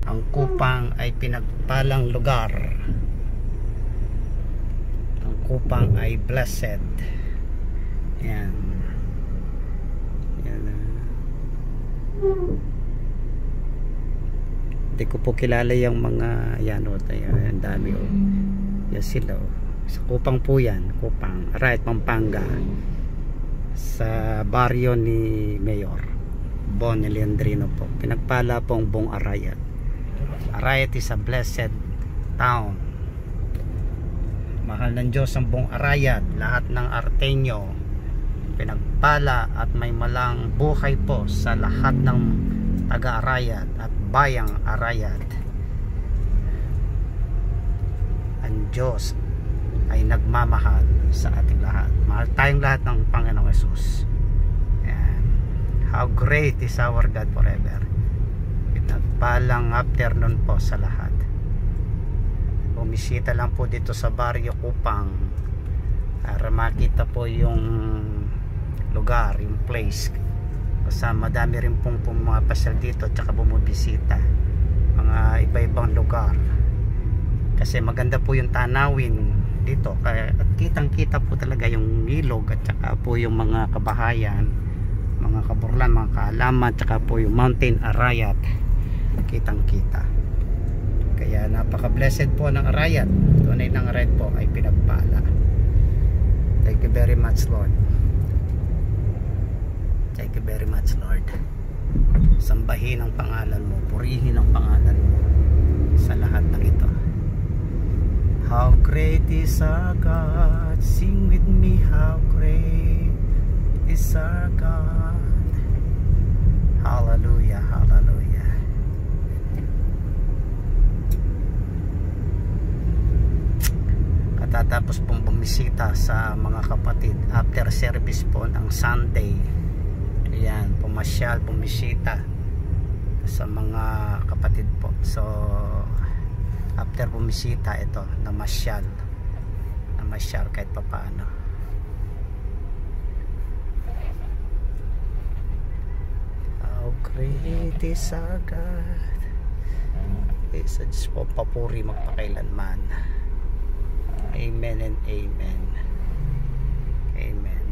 Ang Kupang ay pinagpalang lugar. Ang Kupang ay blessed. Yan. Yan. Hindi ko po kilala yung mga yan o. Ang dami o. Yan sila o. Sa Kupang po yan. Kupang. Arayat, Pampanga. Sa baryo ni Mayor Bon Leandrino po. Pinagpala po ang buong Arayat. Arayat is a blessed town. Mahal ng Diyos ang buong Arayat. Lahat ng Arteño pinagpala at may malang buhay po sa lahat ng taga-Arayat at bayang Arayat. Ang Diyos ay nagmamahal sa ating lahat. Mahal tayong lahat ng Panginoong Hesus. Ayan. How great is our God forever. Nagpalang afternoon po sa lahat. Bumisita lang po dito sa baryo Kupang para makita po yung lugar, yung place. Kasama madami rin pong pumapasyal dito at saka bumibisita mga iba-ibang lugar. Kasi maganda po yung tanawin dito. At kitang kita po talaga yung ilog at saka po yung mga kabahayan, mga kaburlan, mga kaalaman, at saka po yung Mountain Arayat. Kitang kita. Kaya napaka blessed po ng Arayat. Tunay ng Arayat po ay pinagpala. Thank you very much, Lord. Thank you very much, Lord. Sambahin ang pangalan mo, purihin ang pangalan mo sa lahat ng ito. How great is our God. Sing with me, how great is our God. Hallelujah, hallelujah. Katatapos pong bumisita sa mga kapatid after service po ng Sunday. Ayan, pumasyal, bumisita sa mga kapatid po. So after bumisita, ito, namasyal kahit papaano. How great is our God. Sa Diyos po papuri magpakailanman. Amen and amen. Amen.